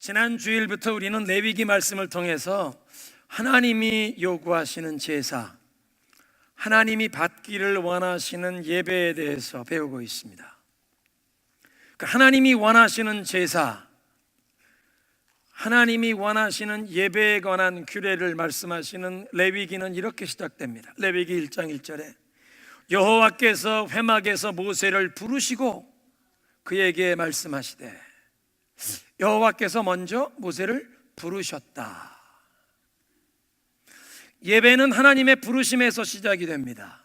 지난 주일부터 우리는 레위기 말씀을 통해서 하나님이 요구하시는 제사, 하나님이 받기를 원하시는 예배에 대해서 배우고 있습니다. 하나님이 원하시는 제사, 하나님이 원하시는 예배에 관한 규례를 말씀하시는 레위기는 이렇게 시작됩니다. 레위기 1장 1절에 여호와께서 회막에서 모세를 부르시고 그에게 말씀하시되, 여호와께서 먼저 모세를 부르셨다. 예배는 하나님의 부르심에서 시작이 됩니다.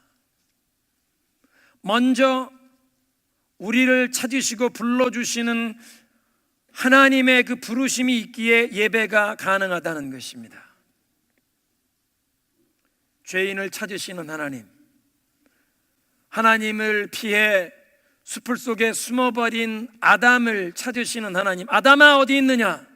먼저 우리를 찾으시고 불러주시는 하나님의 그 부르심이 있기에 예배가 가능하다는 것입니다. 죄인을 찾으시는 하나님, 하나님을 피해 숲을 속에 숨어버린 아담을 찾으시는 하나님, 아담아 어디 있느냐?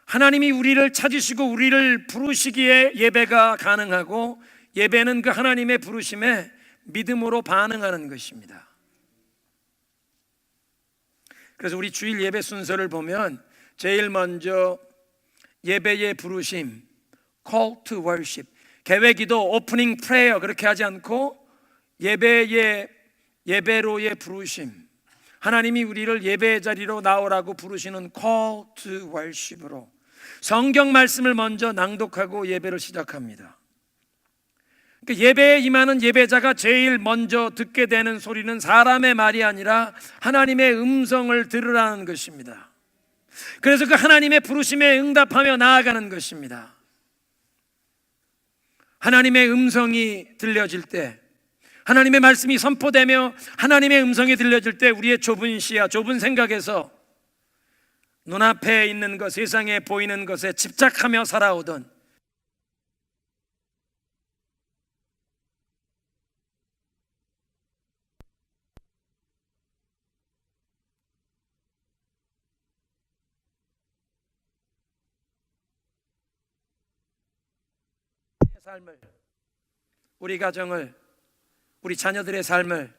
하나님이 우리를 찾으시고 우리를 부르시기에 예배가 가능하고, 예배는 그 하나님의 부르심에 믿음으로 반응하는 것입니다. 그래서 우리 주일 예배 순서를 보면 제일 먼저 예배의 부르심, Call to Worship, 계회기도, 오프닝 프레이어 그렇게 하지 않고 예배로의 부르심, 하나님이 우리를 예배의 자리로 나오라고 부르시는 Call to Worship으로 성경 말씀을 먼저 낭독하고 예배를 시작합니다. 예배에 임하는 예배자가 제일 먼저 듣게 되는 소리는 사람의 말이 아니라 하나님의 음성을 들으라는 것입니다. 그래서 그 하나님의 부르심에 응답하며 나아가는 것입니다. 하나님의 음성이 들려질 때, 하나님의 말씀이 선포되며 하나님의 음성이 들려질 때 우리의 좁은 시야, 좁은 생각에서 눈앞에 있는 것, 세상에 보이는 것에 집착하며 살아오던 삶을, 우리 가정을, 우리 자녀들의 삶을,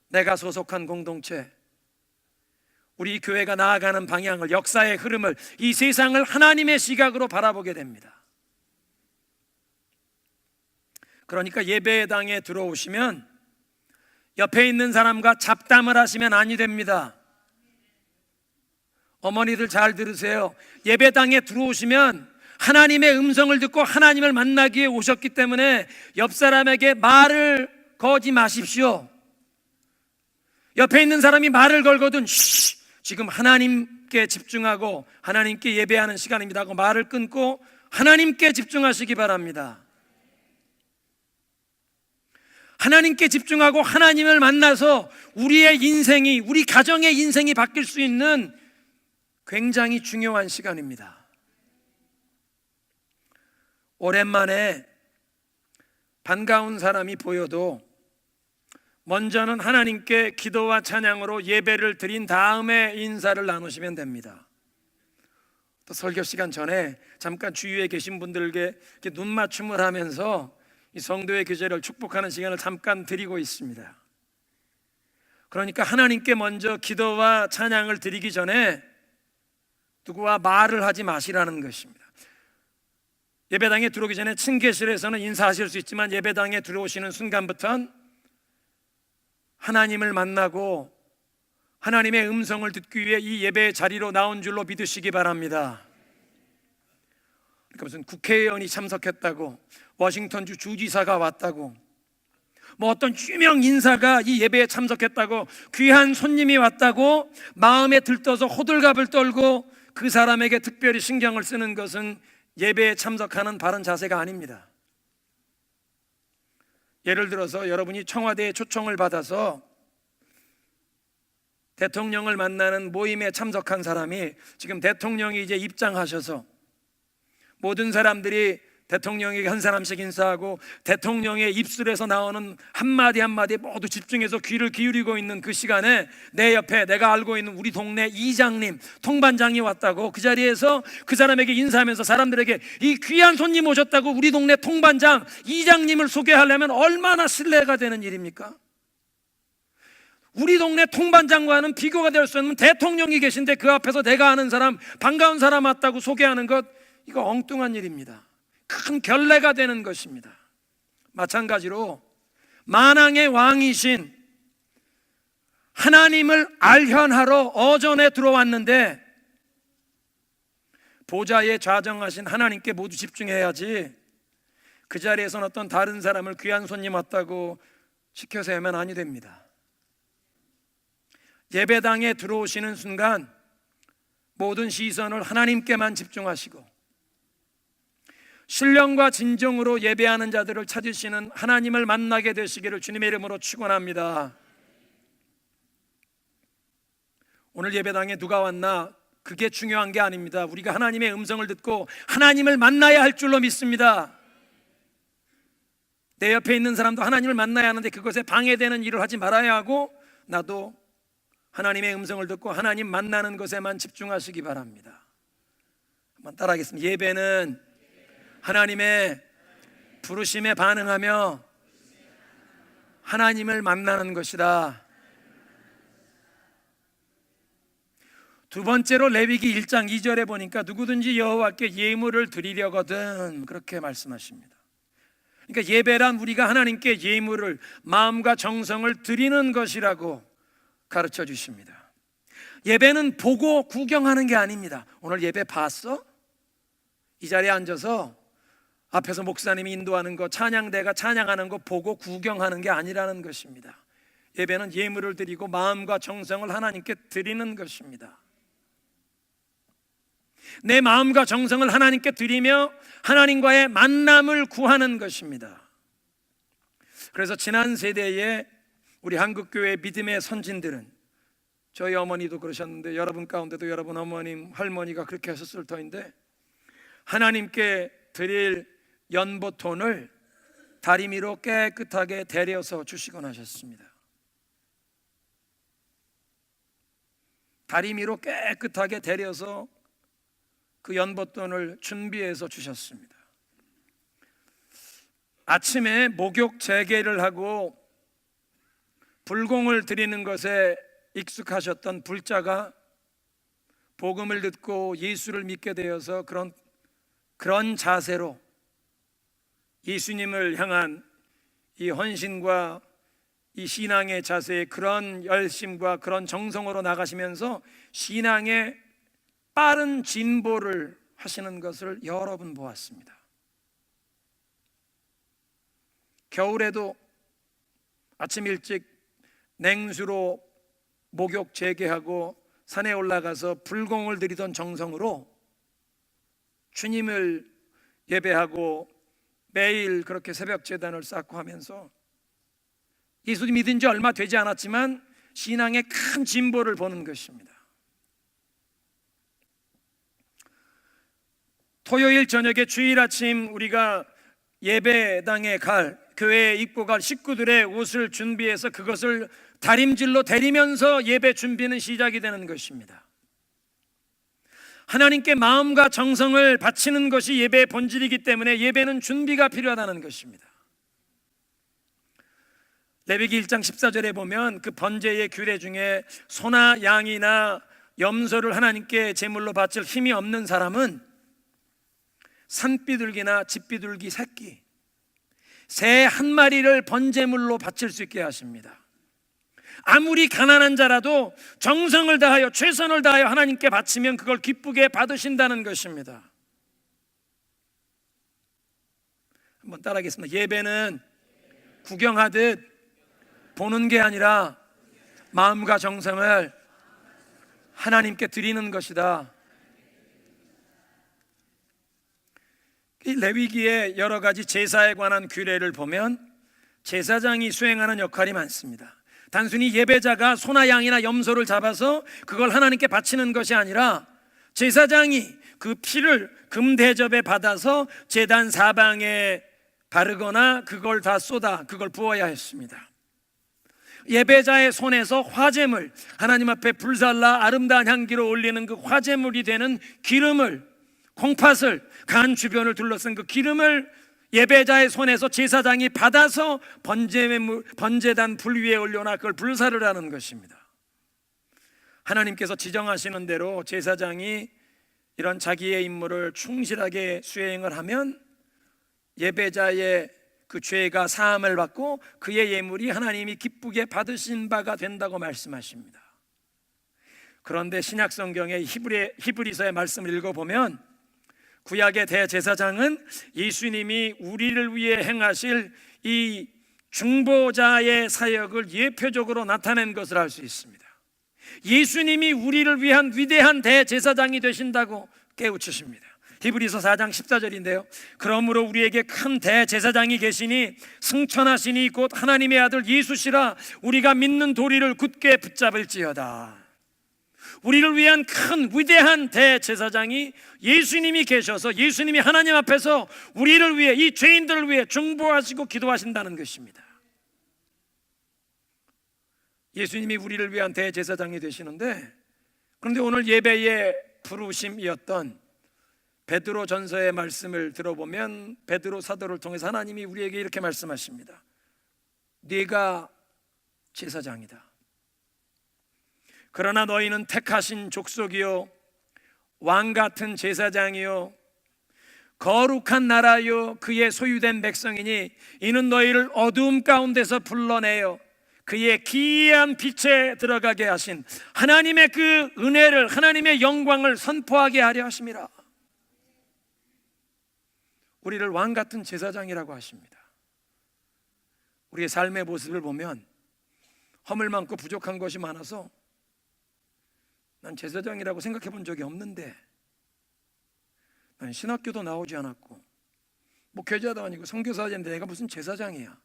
내가 소속한 공동체, 우리 교회가 나아가는 방향을, 역사의 흐름을, 이 세상을 하나님의 시각으로 바라보게 됩니다. 그러니까 예배당에 들어오시면 옆에 있는 사람과 잡담을 하시면 아니 됩니다. 어머니들 잘 들으세요. 예배당에 들어오시면 하나님의 음성을 듣고 하나님을 만나기 위해 오셨기 때문에 옆 사람에게 말을 거지 마십시오. 옆에 있는 사람이 말을 걸거든 지금 하나님께 집중하고 하나님께 예배하는 시간입니다 하고 말을 끊고 하나님께 집중하시기 바랍니다. 하나님께 집중하고 하나님을 만나서 우리의 인생이, 우리 가정의 인생이 바뀔 수 있는 굉장히 중요한 시간입니다. 오랜만에 반가운 사람이 보여도 먼저는 하나님께 기도와 찬양으로 예배를 드린 다음에 인사를 나누시면 됩니다. 또 설교 시간 전에 잠깐 주위에 계신 분들에게 이렇게 눈맞춤을 하면서 이 성도의 교제를 축복하는 시간을 잠깐 드리고 있습니다. 그러니까 하나님께 먼저 기도와 찬양을 드리기 전에 누구와 말을 하지 마시라는 것입니다. 예배당에 들어오기 전에 층계실에서는 인사하실 수 있지만 예배당에 들어오시는 순간부터는 하나님을 만나고 하나님의 음성을 듣기 위해 이 예배의 자리로 나온 줄로 믿으시기 바랍니다. 그러니까 무슨 국회의원이 참석했다고, 워싱턴주 주지사가 왔다고, 뭐 어떤 유명 인사가 이 예배에 참석했다고, 귀한 손님이 왔다고 마음에 들떠서 호들갑을 떨고 그 사람에게 특별히 신경을 쓰는 것은 예배에 참석하는 바른 자세가 아닙니다. 예를 들어서 여러분이 청와대에 초청을 받아서 대통령을 만나는 모임에 참석한 사람이 지금 대통령이 이제 입장하셔서 모든 사람들이 대통령에게 한 사람씩 인사하고 대통령의 입술에서 나오는 한마디 한마디에 모두 집중해서 귀를 기울이고 있는 그 시간에 내 옆에 내가 알고 있는 우리 동네 이장님, 통반장이 왔다고 그 자리에서 그 사람에게 인사하면서 사람들에게 이 귀한 손님 오셨다고 우리 동네 통반장, 이장님을 소개하려면 얼마나 신뢰가 되는 일입니까? 우리 동네 통반장과는 비교가 될 수 없는 대통령이 계신데 그 앞에서 내가 아는 사람, 반가운 사람 왔다고 소개하는 것, 이거 엉뚱한 일입니다. 큰 결례가 되는 것입니다. 마찬가지로 만왕의 왕이신 하나님을 알현하러 어전에 들어왔는데 보좌에 좌정하신 하나님께 모두 집중해야지, 그 자리에서는 어떤 다른 사람을 귀한 손님 왔다고 시켜서 하면 아니 됩니다. 예배당에 들어오시는 순간 모든 시선을 하나님께만 집중하시고 신령과 진정으로 예배하는 자들을 찾으시는 하나님을 만나게 되시기를 주님의 이름으로 축원합니다. 오늘 예배당에 누가 왔나 그게 중요한 게 아닙니다. 우리가 하나님의 음성을 듣고 하나님을 만나야 할 줄로 믿습니다. 내 옆에 있는 사람도 하나님을 만나야 하는데 그것에 방해되는 일을 하지 말아야 하고, 나도 하나님의 음성을 듣고 하나님 만나는 것에만 집중하시기 바랍니다. 한번 따라하겠습니다. 예배는 하나님의 부르심에 반응하며 하나님을 만나는 것이다. 두 번째로 레위기 1장 2절에 보니까 누구든지 여호와께 예물을 드리려거든, 그렇게 말씀하십니다. 그러니까 예배란 우리가 하나님께 예물을, 마음과 정성을 드리는 것이라고 가르쳐 주십니다. 예배는 보고 구경하는 게 아닙니다. 오늘 예배 봤어? 이 자리에 앉아서 앞에서 목사님이 인도하는 거, 찬양대가 찬양하는 거 보고 구경하는 게 아니라는 것입니다. 예배는 예물을 드리고 마음과 정성을 하나님께 드리는 것입니다. 내 마음과 정성을 하나님께 드리며 하나님과의 만남을 구하는 것입니다. 그래서 지난 세대에 우리 한국교회 믿음의 선진들은, 저희 어머니도 그러셨는데 여러분 가운데도 여러분 어머님, 할머니가 그렇게 하셨을 터인데, 하나님께 드릴 연보톤을 다리미로 깨끗하게 데려서 주시곤 하셨습니다. 다리미로 깨끗하게 데려서 그 연보돈을 준비해서 주셨습니다. 아침에 목욕 재개를 하고 불공을 드리는 것에 익숙하셨던 불자가 복음을 듣고 예수를 믿게 되어서 그런 자세로 예수님을 향한 이 헌신과 이 신앙의 자세에 그런 열심과 그런 정성으로 나가시면서 신앙의 빠른 진보를 하시는 것을 여러 번 보았습니다. 겨울에도 아침 일찍 냉수로 목욕 재개하고 산에 올라가서 불공을 드리던 정성으로 주님을 예배하고 매일 그렇게 새벽 제단을 쌓고 하면서 예수를 믿은 지 얼마 되지 않았지만 신앙의 큰 진보를 보는 것입니다. 토요일 저녁에 주일 아침 우리가 예배당에 갈, 교회에 입고 갈 식구들의 옷을 준비해서 그것을 다림질로 데리면서 예배 준비는 시작이 되는 것입니다. 하나님께 마음과 정성을 바치는 것이 예배의 본질이기 때문에 예배는 준비가 필요하다는 것입니다. 레위기 1장 14절에 보면 그 번제의 규례 중에 소나 양이나 염소를 하나님께 제물로 바칠 힘이 없는 사람은 산비둘기나 집비둘기 새끼, 새 한 마리를 번제물로 바칠 수 있게 하십니다. 아무리 가난한 자라도 정성을 다하여 최선을 다하여 하나님께 바치면 그걸 기쁘게 받으신다는 것입니다. 한번 따라하겠습니다. 예배는 구경하듯 보는 게 아니라 마음과 정성을 하나님께 드리는 것이다. 이 레위기의 여러 가지 제사에 관한 규례를 보면 제사장이 수행하는 역할이 많습니다. 단순히 예배자가 소나 양이나 염소를 잡아서 그걸 하나님께 바치는 것이 아니라 제사장이 그 피를 금대접에 받아서 제단 사방에 바르거나 그걸 다 쏟아 그걸 부어야 했습니다. 예배자의 손에서 화제물, 하나님 앞에 불살라 아름다운 향기로 올리는 그 화제물이 되는 기름을, 콩팥을, 간 주변을 둘러싼 그 기름을 예배자의 손에서 제사장이 받아서 번제단 불 위에 올려놔 그걸 불사를 하는 것입니다. 하나님께서 지정하시는 대로 제사장이 이런 자기의 임무를 충실하게 수행을 하면 예배자의 그 죄가 사함을 받고 그의 예물이 하나님이 기쁘게 받으신 바가 된다고 말씀하십니다. 그런데 신약 성경의 히브리서의 말씀을 읽어보면 구약의 대제사장은 예수님이 우리를 위해 행하실 이 중보자의 사역을 예표적으로 나타낸 것을 알 수 있습니다. 예수님이 우리를 위한 위대한 대제사장이 되신다고 깨우치십니다. 히브리서 4장 14절인데요 그러므로 우리에게 큰 대제사장이 계시니 승천하시니 곧 하나님의 아들 예수시라 우리가 믿는 도리를 굳게 붙잡을지어다. 우리를 위한 큰 위대한 대제사장이 예수님이 계셔서 예수님이 하나님 앞에서 우리를 위해, 이 죄인들을 위해 중보하시고 기도하신다는 것입니다. 예수님이 우리를 위한 대제사장이 되시는데, 그런데 오늘 예배의 부르심이었던 베드로 전서의 말씀을 들어보면 베드로 사도를 통해서 하나님이 우리에게 이렇게 말씀하십니다. 네가 제사장이다. 그러나 너희는 택하신 족속이요 왕같은 제사장이요 거룩한 나라요 그의 소유된 백성이니 이는 너희를 어두움 가운데서 불러내어 그의 기이한 빛에 들어가게 하신 하나님의 그 은혜를, 하나님의 영광을 선포하게 하려 하심이라. 우리를 왕같은 제사장이라고 하십니다. 우리의 삶의 모습을 보면 허물 많고 부족한 것이 많아서 난 제사장이라고 생각해 본 적이 없는데, 난 신학교도 나오지 않았고 목회자도 아니고 선교사인데 내가 무슨 제사장이야,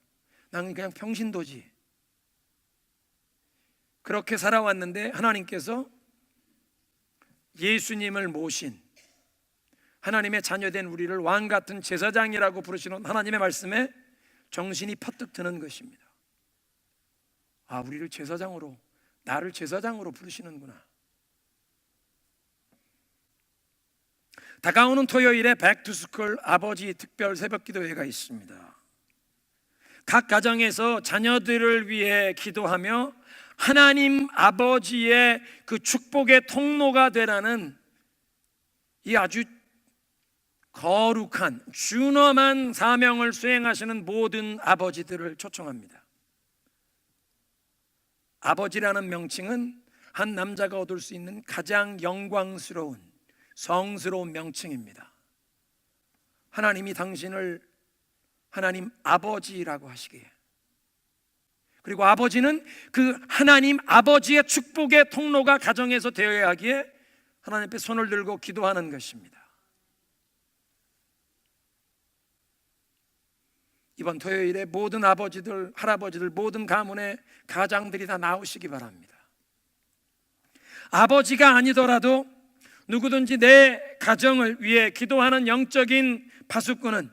나는 그냥 평신도지, 그렇게 살아왔는데 하나님께서 예수님을 모신 하나님의 자녀된 우리를 왕같은 제사장이라고 부르시는 하나님의 말씀에 정신이 퍼뜩 드는 것입니다. 아, 우리를 제사장으로, 나를 제사장으로 부르시는구나. 다가오는 토요일에 백투스쿨 아버지 특별 새벽기도회가 있습니다. 각 가정에서 자녀들을 위해 기도하며 하나님 아버지의 그 축복의 통로가 되라는 이 아주 거룩한 준엄한 사명을 수행하시는 모든 아버지들을 초청합니다. 아버지라는 명칭은 한 남자가 얻을 수 있는 가장 영광스러운 성스러운 명칭입니다. 하나님이 당신을 하나님 아버지라고 하시기에, 그리고 아버지는 그 하나님 아버지의 축복의 통로가 가정에서 되어야 하기에 하나님 앞에 손을 들고 기도하는 것입니다. 이번 토요일에 모든 아버지들, 할아버지들, 모든 가문의 가장들이 다 나오시기 바랍니다. 아버지가 아니더라도 누구든지 내 가정을 위해 기도하는 영적인 파수꾼은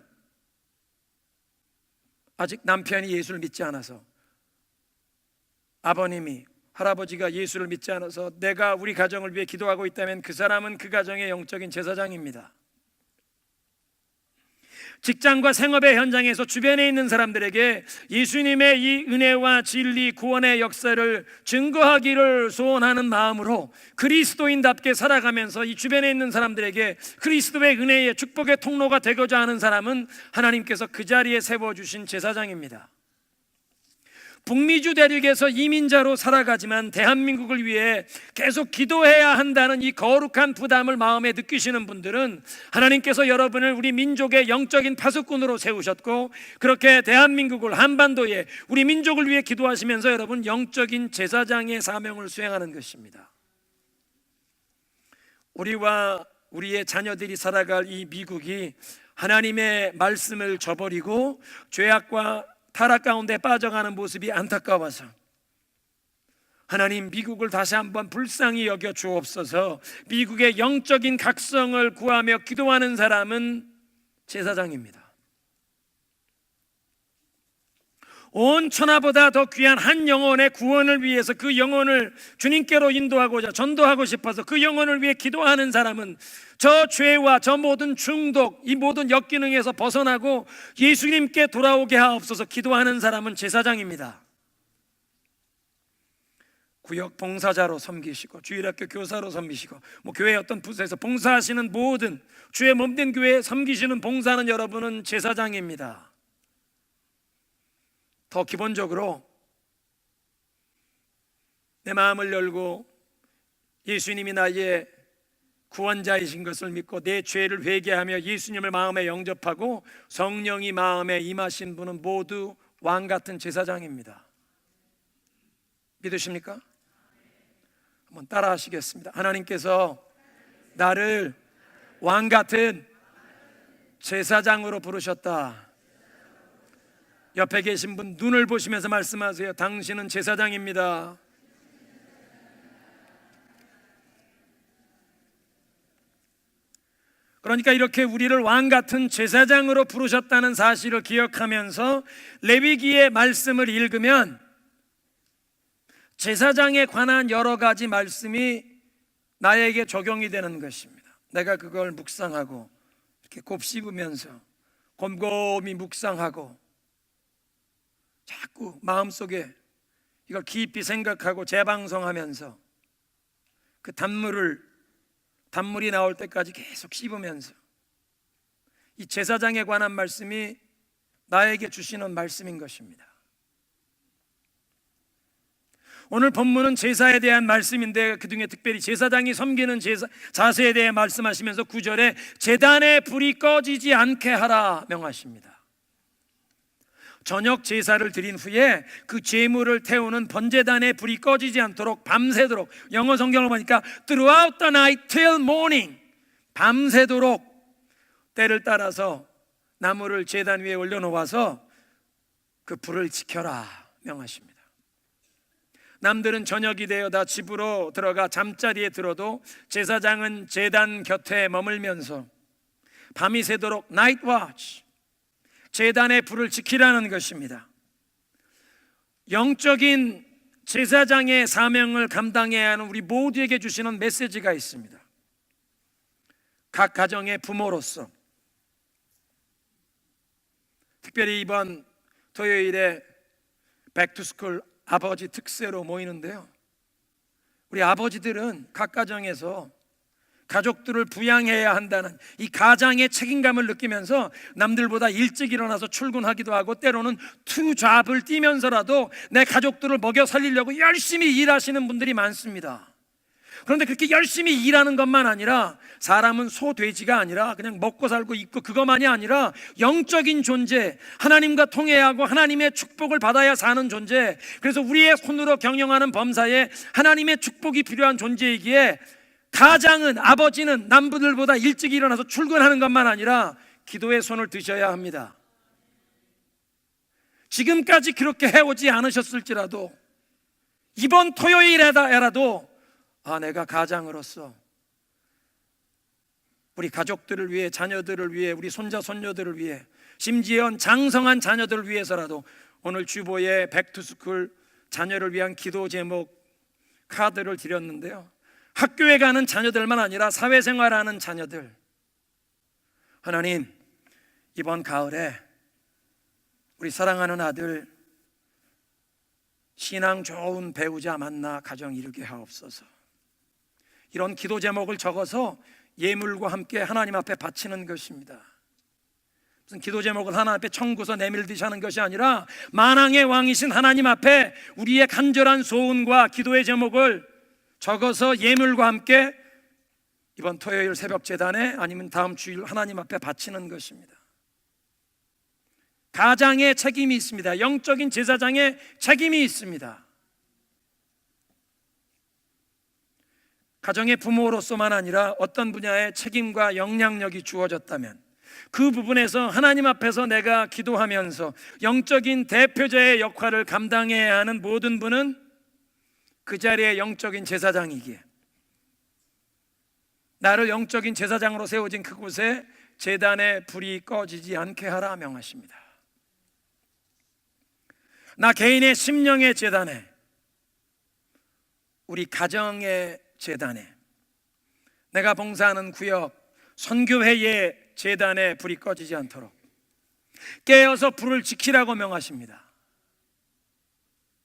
아직 남편이 예수를 믿지 않아서, 아버님이, 할아버지가 예수를 믿지 않아서 내가 우리 가정을 위해 기도하고 있다면 그 사람은 그 가정의 영적인 제사장입니다. 직장과 생업의 현장에서 주변에 있는 사람들에게 예수님의 이 은혜와 진리, 구원의 역사를 증거하기를 소원하는 마음으로 그리스도인답게 살아가면서 이 주변에 있는 사람들에게 그리스도의 은혜의 축복의 통로가 되고자 하는 사람은 하나님께서 그 자리에 세워주신 제사장입니다. 북미주 대륙에서 이민자로 살아가지만 대한민국을 위해 계속 기도해야 한다는 이 거룩한 부담을 마음에 느끼시는 분들은 하나님께서 여러분을 우리 민족의 영적인 파수꾼으로 세우셨고, 그렇게 대한민국을, 한반도에 우리 민족을 위해 기도하시면서 여러분 영적인 제사장의 사명을 수행하는 것입니다. 우리와 우리의 자녀들이 살아갈 이 미국이 하나님의 말씀을 저버리고 죄악과 타락 가운데 빠져가는 모습이 안타까워서 하나님, 미국을 다시 한번 불쌍히 여겨 주옵소서. 미국의 영적인 각성을 구하며 기도하는 사람은 제사장입니다. 온 천하보다 더 귀한 한 영혼의 구원을 위해서 그 영혼을 주님께로 인도하고자 전도하고 싶어서 그 영혼을 위해 기도하는 사람은 저 죄와 저 모든 중독, 이 모든 역기능에서 벗어나고 예수님께 돌아오게 하옵소서 기도하는 사람은 제사장입니다. 구역 봉사자로 섬기시고 주일학교 교사로 섬기시고 교회 어떤 부서에서 봉사하시는 모든 주의 몸된 교회에 섬기시는 봉사하는 여러분은 제사장입니다. 더 기본적으로 내 마음을 열고 예수님이 나의 구원자이신 것을 믿고 내 죄를 회개하며 예수님을 마음에 영접하고 성령이 마음에 임하신 분은 모두 왕같은 제사장입니다. 믿으십니까? 한번 따라 하시겠습니다. 하나님께서 나를 왕같은 제사장으로 부르셨다. 옆에 계신 분 눈을 보시면서 말씀하세요. 당신은 제사장입니다. 그러니까 이렇게 우리를 왕같은 제사장으로 부르셨다는 사실을 기억하면서 레위기의 말씀을 읽으면 제사장에 관한 여러 가지 말씀이 나에게 적용이 되는 것입니다. 내가 그걸 묵상하고 이렇게 곱씹으면서 곰곰이 묵상하고 자꾸 마음속에 이걸 깊이 생각하고 재방송하면서 그 단물이 나올 때까지 계속 씹으면서 이 제사장에 관한 말씀이 나에게 주시는 말씀인 것입니다. 오늘 본문은 제사에 대한 말씀인데 그중에 특별히 제사장이 섬기는 자세에 대해 말씀하시면서 9절에 제단의 불이 꺼지지 않게 하라 명하십니다. 저녁 제사를 드린 후에 그 제물을 태우는 번제단의 불이 꺼지지 않도록 밤새도록, 영어 성경을 보니까 throughout the night till morning, 밤새도록 때를 따라서 나무를 제단 위에 올려놓아서 그 불을 지켜라 명하십니다. 남들은 저녁이 되어다 집으로 들어가 잠자리에 들어도 제사장은 제단 곁에 머물면서 밤이 새도록 나이트 워치, 제단의 불을 지키라는 것입니다. 영적인 제사장의 사명을 감당해야 하는 우리 모두에게 주시는 메시지가 있습니다. 각 가정의 부모로서 특별히 이번 토요일에 백투스쿨 아버지 특세로 모이는데요, 우리 아버지들은 각 가정에서 가족들을 부양해야 한다는 이 가장의 책임감을 느끼면서 남들보다 일찍 일어나서 출근하기도 하고 때로는 투 잡을 뛰면서라도 내 가족들을 먹여 살리려고 열심히 일하시는 분들이 많습니다. 그런데 그렇게 열심히 일하는 것만 아니라 사람은 소 돼지가 아니라 그냥 먹고 살고 있고 그것만이 아니라 영적인 존재, 하나님과 통해하고 하나님의 축복을 받아야 사는 존재, 그래서 우리의 손으로 경영하는 범사에 하나님의 축복이 필요한 존재이기에 가장은, 아버지는 남부들보다 일찍 일어나서 출근하는 것만 아니라 기도의 손을 드셔야 합니다. 지금까지 그렇게 해오지 않으셨을지라도 이번 토요일에라도 내가 가장으로서 우리 가족들을 위해, 자녀들을 위해, 우리 손자 손녀들을 위해, 심지어 장성한 자녀들을 위해서라도 오늘 주보에 백투스쿨 자녀를 위한 기도 제목 카드를 드렸는데요, 학교에 가는 자녀들만 아니라 사회생활하는 자녀들, 하나님 이번 가을에 우리 사랑하는 아들 신앙 좋은 배우자 만나 가정 이루게 하옵소서. 이런 기도 제목을 적어서 예물과 함께 하나님 앞에 바치는 것입니다. 무슨 기도 제목을 하나님 앞에 청구서 내밀듯이 하는 것이 아니라 만왕의 왕이신 하나님 앞에 우리의 간절한 소원과 기도의 제목을 적어서 예물과 함께 이번 토요일 새벽 제단에 아니면 다음 주일 하나님 앞에 바치는 것입니다. 가장의 책임이 있습니다. 영적인 제사장의 책임이 있습니다. 가정의 부모로서만 아니라 어떤 분야의 책임과 영향력이 주어졌다면 그 부분에서 하나님 앞에서 내가 기도하면서 영적인 대표자의 역할을 감당해야 하는 모든 분은 그 자리에 영적인 제사장이기에 나를 영적인 제사장으로 세워진 그곳에 제단의 불이 꺼지지 않게 하라 명하십니다. 나 개인의 심령의 제단에, 우리 가정의 제단에, 내가 봉사하는 구역 선교회의 제단에 불이 꺼지지 않도록 깨어서 불을 지키라고 명하십니다.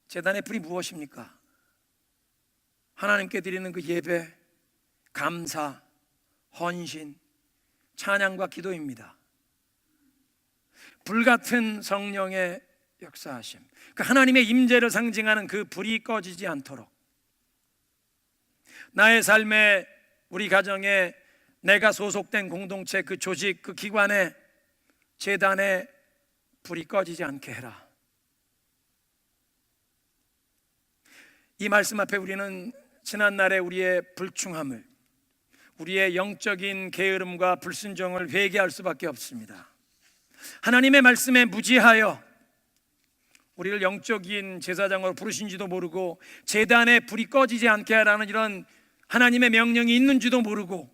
제단의 불이 무엇입니까? 하나님께 드리는 그 예배, 감사, 헌신, 찬양과 기도입니다. 불같은 성령의 역사하심, 그 하나님의 임재를 상징하는 그 불이 꺼지지 않도록 나의 삶에, 우리 가정에, 내가 소속된 공동체, 그 조직, 그 기관에, 제단에 불이 꺼지지 않게 해라. 이 말씀 앞에 우리는 지난날의 우리의 불충함을, 우리의 영적인 게으름과 불순종을 회개할 수밖에 없습니다. 하나님의 말씀에 무지하여 우리를 영적인 제사장으로 부르신지도 모르고 제단에 불이 꺼지지 않게 하라는 이런 하나님의 명령이 있는지도 모르고,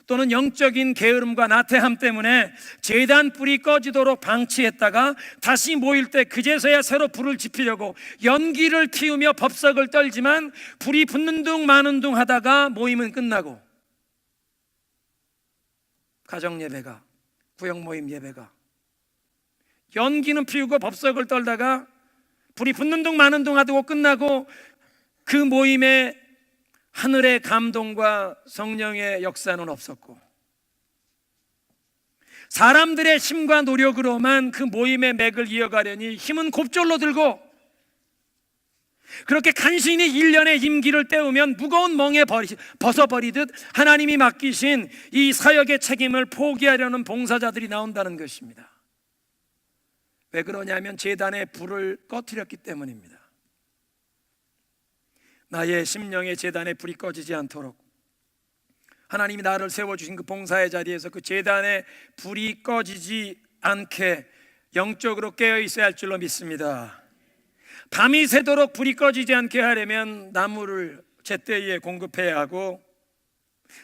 또는 영적인 게으름과 나태함 때문에 제단 불이 꺼지도록 방치했다가 다시 모일 때 그제서야 새로 불을 지피려고 연기를 피우며 법석을 떨지만 불이 붙는 둥 마는 둥 하다가 모임은 끝나고, 가정 예배가, 구역 모임 예배가 연기는 피우고 법석을 떨다가 불이 붙는 둥 마는 둥 하고 끝나고, 그 모임에 하늘의 감동과 성령의 역사는 없었고, 사람들의 힘과 노력으로만 그 모임의 맥을 이어가려니 힘은 곱절로 들고, 그렇게 간신히 1년의 임기를 때우면 무거운 멍에 벗어버리듯 하나님이 맡기신 이 사역의 책임을 포기하려는 봉사자들이 나온다는 것입니다. 왜 그러냐면 제단의 불을 꺼뜨렸기 때문입니다. 나의 심령의 제단에 불이 꺼지지 않도록 하나님이 나를 세워주신 그 봉사의 자리에서 그 제단에 불이 꺼지지 않게 영적으로 깨어 있어야 할 줄로 믿습니다. 밤이 새도록 불이 꺼지지 않게 하려면 나무를 제때에 공급해야 하고,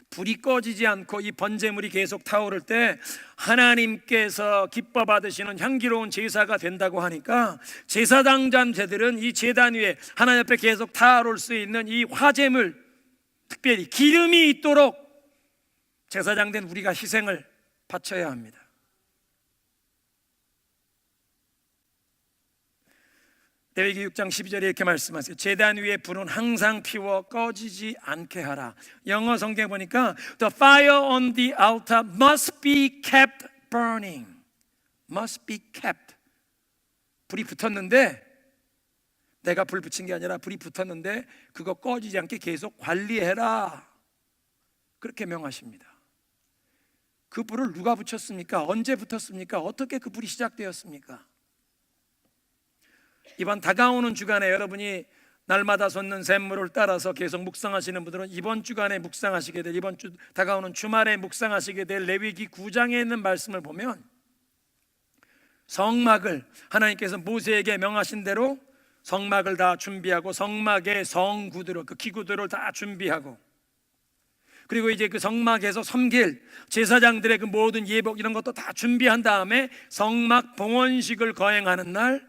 불이 꺼지지 않고 이 번제물이 계속 타오를 때 하나님께서 기뻐 받으시는 향기로운 제사가 된다고 하니까, 제사장자들은 이 제단 위에 하나님 앞에 계속 타오를 수 있는 이 화제물, 특별히 기름이 있도록 제사장된 우리가 희생을 바쳐야 합니다. 레위기 6장 12절에 이렇게 말씀하세요. 제단 위에 불은 항상 피워 꺼지지 않게 하라. 영어 성경에 보니까 The fire on the altar must be kept burning. Must be kept. 불이 붙었는데, 내가 불 붙인 게 아니라 불이 붙었는데 그거 꺼지지 않게 계속 관리해라, 그렇게 명하십니다. 그 불을 누가 붙였습니까? 언제 붙었습니까? 어떻게 그 불이 시작되었습니까? 이번 다가오는 주간에 여러분이 날마다 솟는 샘물을 따라서 계속 묵상하시는 분들은 이번 주간에 묵상하시게 될, 이번 주 다가오는 주말에 묵상하시게 될 레위기 9장에 있는 말씀을 보면, 성막을 하나님께서 모세에게 명하신 대로 성막을 다 준비하고, 성막의 성구들을, 그 기구들을 다 준비하고, 그리고 이제 그 성막에서 섬길 제사장들의 그 모든 예복 이런 것도 다 준비한 다음에 성막 봉헌식을 거행하는 날,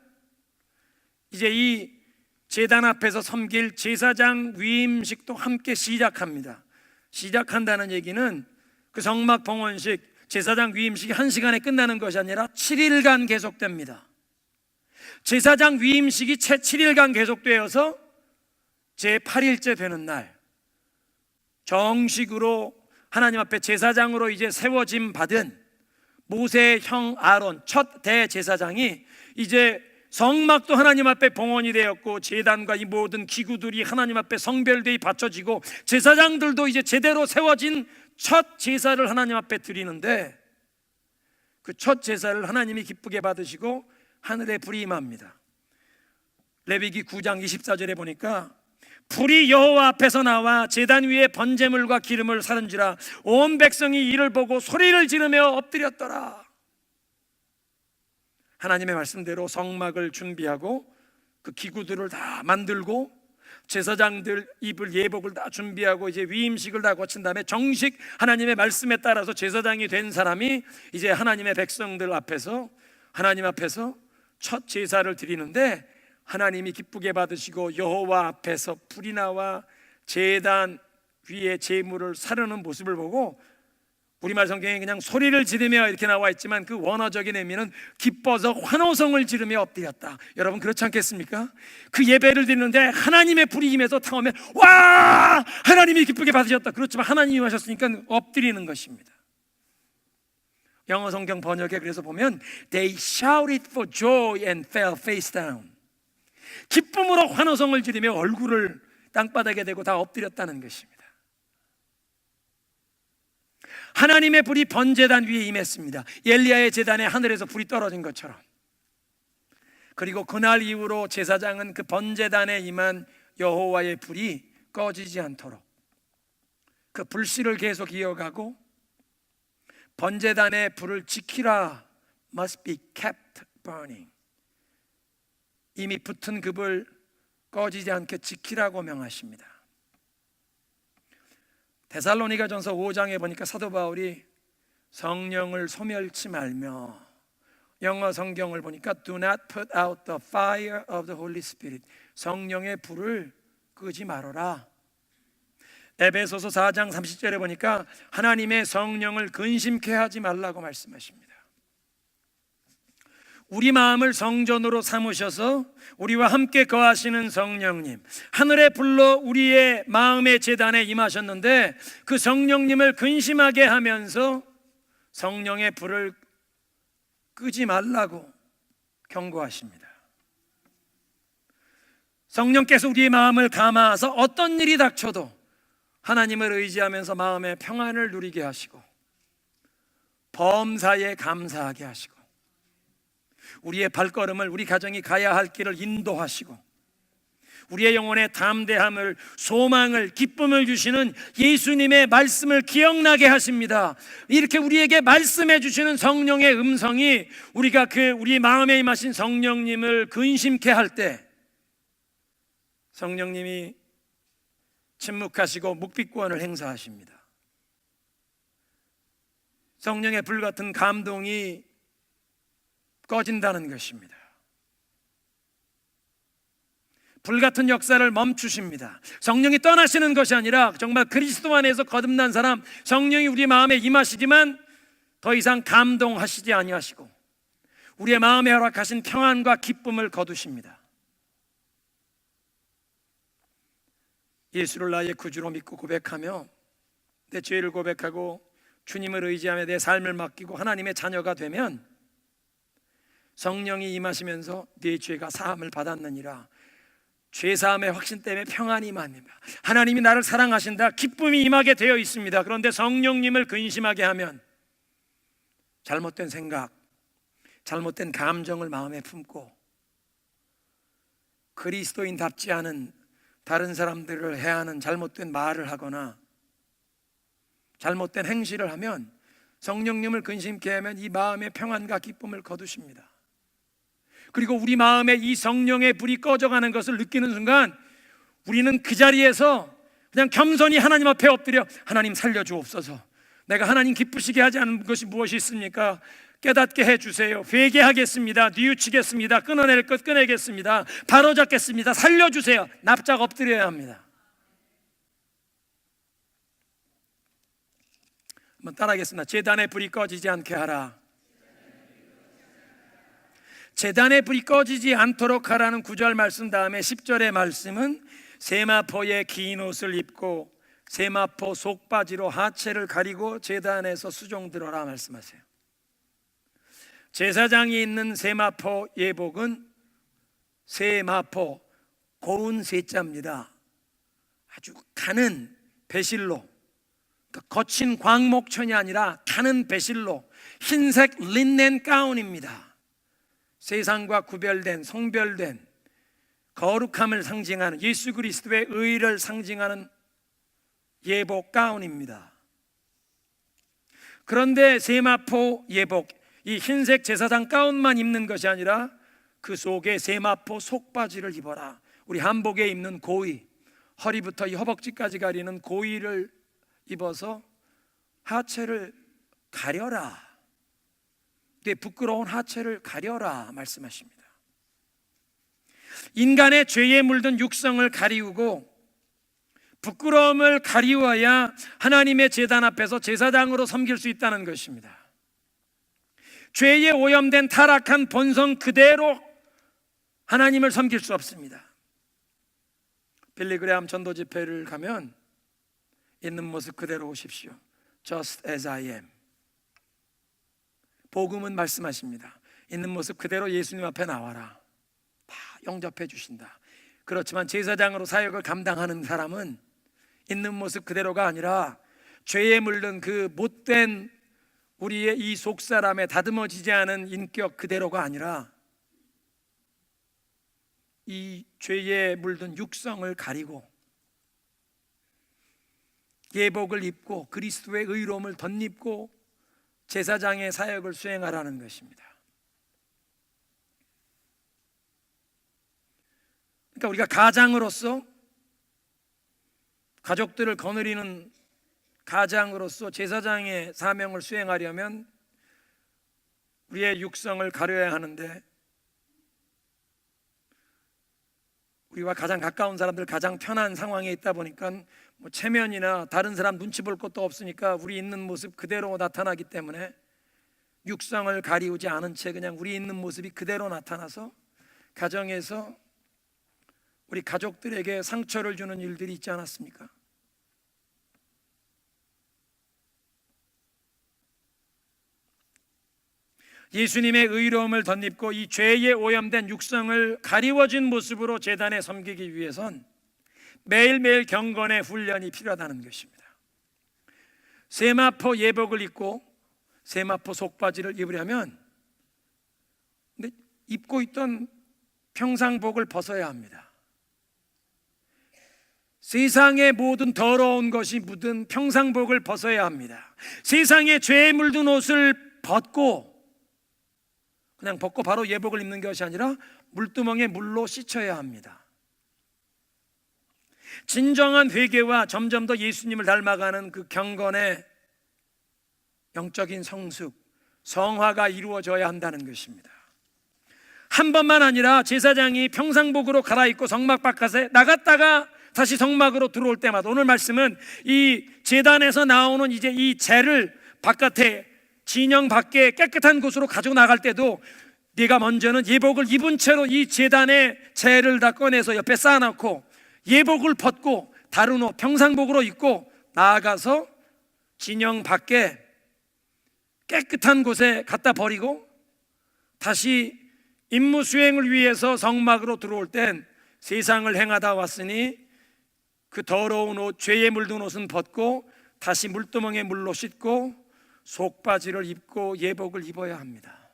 이제 이 제단 앞에서 섬길 제사장 위임식도 함께 시작합니다. 시작한다는 얘기는 그 성막 봉헌식, 제사장 위임식이 1시간에 끝나는 것이 아니라 7일간 계속됩니다. 제사장 위임식이 채 7일간 계속되어서 제8일째 되는 날, 정식으로 하나님 앞에 제사장으로 이제 세워짐 받은 모세의 형 아론, 첫 대제사장이 이제 성막도 하나님 앞에 봉헌이 되었고, 제단과 이 모든 기구들이 하나님 앞에 성별되이 바쳐지고, 제사장들도 이제 제대로 세워진 첫 제사를 하나님 앞에 드리는데, 그 첫 제사를 하나님이 기쁘게 받으시고 하늘에 불이 임합니다. 레위기 9장 24절에 보니까 불이 여호와 앞에서 나와 제단 위에 번제물과 기름을 사른지라 온 백성이 이를 보고 소리를 지르며 엎드렸더라. 하나님의 말씀대로 성막을 준비하고 그 기구들을 다 만들고, 제사장들 입을 예복을 다 준비하고 이제 위임식을 다 거친 다음에 정식 하나님의 말씀에 따라서 제사장이 된 사람이 이제 하나님의 백성들 앞에서, 하나님 앞에서 첫 제사를 드리는데, 하나님이 기쁘게 받으시고 여호와 앞에서 불이 나와 제단 위에 제물을 사르는 모습을 보고, 우리말 성경에 그냥 소리를 지르며 이렇게 나와 있지만 그 원어적인 의미는 기뻐서 환호성을 지르며 엎드렸다. 여러분 그렇지 않겠습니까? 그 예배를 드리는데 하나님의 불이 임해서 타오면 와, 하나님이 기쁘게 받으셨다. 그렇지만 하나님이 하셨으니까 엎드리는 것입니다. 영어 성경 번역에 그래서 보면 They shouted for joy and fell face down. 기쁨으로 환호성을 지르며 얼굴을 땅바닥에 대고 다 엎드렸다는 것입니다. 하나님의 불이 번제단 위에 임했습니다. 엘리야의 제단에 하늘에서 불이 떨어진 것처럼. 그리고 그날 이후로 제사장은 그 번제단에 임한 여호와의 불이 꺼지지 않도록 그 불씨를 계속 이어가고, 번제단의 불을 지키라, must be kept burning. 이미 붙은 그 불 꺼지지 않게 지키라고 명하십니다. 데살로니가전서 5장에 보니까 사도 바울이 성령을 소멸치 말며, 영어 성경을 보니까 Do not put out the fire of the Holy Spirit. 성령의 불을 끄지 말아라. 에베소서 4장 30절에 보니까 하나님의 성령을 근심케 하지 말라고 말씀하십니다. 우리 마음을 성전으로 삼으셔서 우리와 함께 거하시는 성령님, 하늘의 불로 우리의 마음의 제단에 임하셨는데 그 성령님을 근심하게 하면서 성령의 불을 끄지 말라고 경고하십니다. 성령께서 우리의 마음을 감화하사 어떤 일이 닥쳐도 하나님을 의지하면서 마음의 평안을 누리게 하시고, 범사에 감사하게 하시고, 우리의 발걸음을, 우리 가정이 가야 할 길을 인도하시고, 우리의 영혼의 담대함을, 소망을, 기쁨을 주시는 예수님의 말씀을 기억나게 하십니다. 이렇게 우리에게 말씀해 주시는 성령의 음성이 우리가 우리 마음에 임하신 성령님을 근심케 할 때 성령님이 침묵하시고 묵비권을 행사하십니다. 성령의 불같은 감동이 꺼진다는 것입니다. 불같은 역사를 멈추십니다. 성령이 떠나시는 것이 아니라 정말 그리스도 안에서 거듭난 사람, 성령이 우리 마음에 임하시지만 더 이상 감동하시지 아니하시고 우리의 마음에 허락하신 평안과 기쁨을 거두십니다. 예수를 나의 구주로 믿고 고백하며 내 죄를 고백하고 주님을 의지하며 내 삶을 맡기고 하나님의 자녀가 되면 성령이 임하시면서 네 죄가 사함을 받았느니라, 죄사함의 확신 때문에 평안이 임합니다. 하나님이 나를 사랑하신다, 기쁨이 임하게 되어 있습니다. 그런데 성령님을 근심하게 하면 잘못된 생각, 잘못된 감정을 마음에 품고 그리스도인답지 않은 다른 사람들을 해하는 잘못된 말을 하거나 잘못된 행실을 하면, 성령님을 근심케 하면 이 마음의 평안과 기쁨을 거두십니다. 그리고 우리 마음에 이 성령의 불이 꺼져가는 것을 느끼는 순간 우리는 그 자리에서 그냥 겸손히 하나님 앞에 엎드려 하나님 살려주옵소서, 내가 하나님 기쁘시게 하지 않은 것이 무엇이 있습니까? 깨닫게 해주세요. 회개하겠습니다. 뉘우치겠습니다. 끊어낼 것 끊어내겠습니다. 바로잡겠습니다. 살려주세요. 납작 엎드려야 합니다. 한번 따라하겠습니다. 제단의 불이 꺼지지 않게 하라. 제단의 불이 꺼지지 않도록 하라는 9절 말씀 다음에 10절의 말씀은 세마포의 긴 옷을 입고 세마포 속바지로 하체를 가리고 제단에서 수종 들어라 말씀하세요. 제사장이 있는 세마포 예복은 세마포, 고운 세자입니다. 아주 가는 배실로, 그러니까 거친 광목천이 아니라 가는 배실로 흰색 린넨 가운입니다. 세상과 구별된, 성별된 거룩함을 상징하는, 예수 그리스도의 의를 상징하는 예복 가운입니다. 그런데 세마포 예복, 이 흰색 제사장 가운만 입는 것이 아니라 그 속에 세마포 속바지를 입어라. 우리 한복에 입는 고위, 허리부터 이 허벅지까지 가리는 고위를 입어서 하체를 가려라. 내 부끄러운 하체를 가려라 말씀하십니다. 인간의 죄에 물든 육성을 가리우고 부끄러움을 가리워야 하나님의 제단 앞에서 제사장으로 섬길 수 있다는 것입니다. 죄에 오염된 타락한 본성 그대로 하나님을 섬길 수 없습니다. 빌리 그레함 전도 집회를 가면 있는 모습 그대로 오십시오. Just as I am. 복음은 말씀하십니다. 있는 모습 그대로 예수님 앞에 나와라. 다 영접해 주신다. 그렇지만 제사장으로 사역을 감당하는 사람은 있는 모습 그대로가 아니라 죄에 물든 그 못된 우리의 이 속사람에 다듬어지지 않은 인격 그대로가 아니라 이 죄에 물든 육성을 가리고 예복을 입고 그리스도의 의로움을 덧입고 제사장의 사역을 수행하라는 것입니다. 그러니까 우리가 가장으로서, 가족들을 거느리는 가장으로서 제사장의 사명을 수행하려면 우리의 육성을 가려야 하는데, 우리와 가장 가까운 사람들, 가장 편한 상황에 있다 보니까 뭐 체면이나 다른 사람 눈치 볼 것도 없으니까 우리 있는 모습 그대로 나타나기 때문에 육성을 가리우지 않은 채 그냥 우리 있는 모습이 그대로 나타나서 가정에서 우리 가족들에게 상처를 주는 일들이 있지 않았습니까? 예수님의 의로움을 덧입고 이 죄에 오염된 육성을 가리워진 모습으로 제단에 섬기기 위해선 매일매일 경건의 훈련이 필요하다는 것입니다. 세마포 예복을 입고 세마포 속바지를 입으려면 입고 있던 평상복을 벗어야 합니다. 세상의 모든 더러운 것이 묻은 평상복을 벗어야 합니다. 세상의 죄에 물든 옷을 벗고, 그냥 벗고 바로 예복을 입는 것이 아니라 물두멍에 물로 씻어야 합니다. 진정한 회개와 점점 더 예수님을 닮아가는 그 경건의 영적인 성숙, 성화가 이루어져야 한다는 것입니다. 한 번만 아니라 제사장이 평상복으로 갈아입고 성막 바깥에 나갔다가 다시 성막으로 들어올 때마다, 오늘 말씀은 이 제단에서 나오는 이제 이 재를 바깥에 진영 밖에 깨끗한 곳으로 가지고 나갈 때도 네가 먼저는 예복을 입은 채로 이 제단의 재를 다 꺼내서 옆에 쌓아놓고 예복을 벗고 다른 옷 평상복으로 입고 나아가서 진영 밖에 깨끗한 곳에 갖다 버리고 다시 임무 수행을 위해서 성막으로 들어올 땐 세상을 행하다 왔으니 그 더러운 옷, 죄에 물든 옷은 벗고 다시 물두멍에 물로 씻고 속바지를 입고 예복을 입어야 합니다.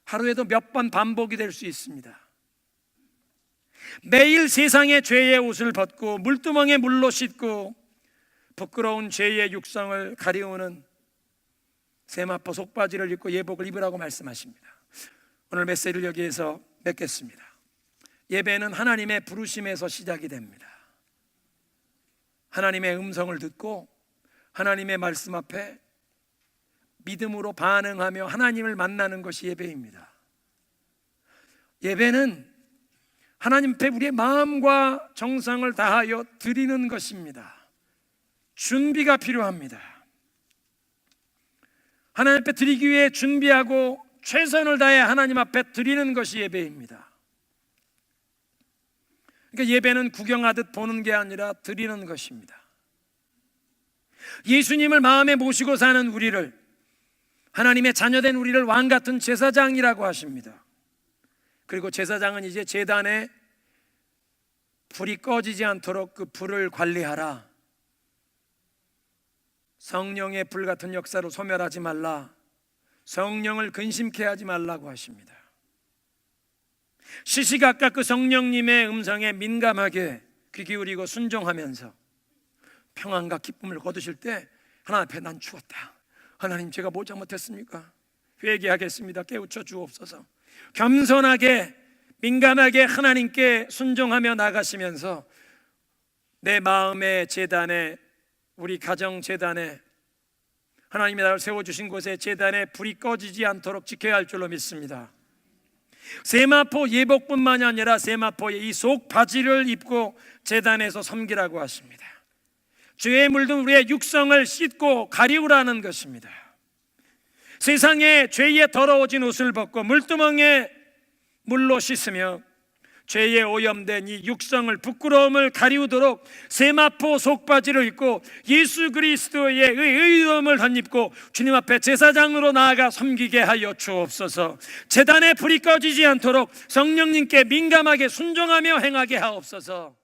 하루에도 몇 번 반복이 될 수 있습니다. 매일 세상의 죄의 옷을 벗고 물두멍에 물로 씻고 부끄러운 죄의 육성을 가리우는 세마포 속바지를 입고 예복을 입으라고 말씀하십니다. 오늘 메시지를 여기에서 맺겠습니다. 예배는 하나님의 부르심에서 시작이 됩니다. 하나님의 음성을 듣고 하나님의 말씀 앞에 믿음으로 반응하며 하나님을 만나는 것이 예배입니다. 예배는 하나님 앞에 우리의 마음과 정성을 다하여 드리는 것입니다. 준비가 필요합니다. 하나님 앞에 드리기 위해 준비하고 최선을 다해 하나님 앞에 드리는 것이 예배입니다. 그러니까 예배는 구경하듯 보는 게 아니라 드리는 것입니다. 예수님을 마음에 모시고 사는 우리를, 하나님의 자녀된 우리를 왕같은 제사장이라고 하십니다. 그리고 제사장은 이제 제단에 불이 꺼지지 않도록 그 불을 관리하라, 성령의 불 같은 역사로 소멸하지 말라, 성령을 근심케 하지 말라고 하십니다. 시시각각 그 성령님의 음성에 민감하게 귀 기울이고 순종하면서 평안과 기쁨을 거두실 때 하나님 앞에 난 죽었다, 하나님 제가 뭐 잘못했습니까? 회개하겠습니다, 깨우쳐 주옵소서. 겸손하게 민감하게 하나님께 순종하며 나가시면서 내 마음의 제단에, 우리 가정 제단에, 하나님이 나를 세워주신 곳에 제단에 불이 꺼지지 않도록 지켜야 할 줄로 믿습니다. 세마포 예복뿐만이 아니라 세마포의 이 속 바지를 입고 제단에서 섬기라고 하십니다. 죄에 물든 우리의 육성을 씻고 가리우라는 것입니다. 세상에 죄에 더러워진 옷을 벗고 물두멍에 물로 씻으며 죄에 오염된 이 육성을 부끄러움을 가리우도록 세마포 속바지를 입고 예수 그리스도의 의로움을 덧입고 주님 앞에 제사장으로 나아가 섬기게 하여 주옵소서. 제단에 불이 꺼지지 않도록 성령님께 민감하게 순종하며 행하게 하옵소서.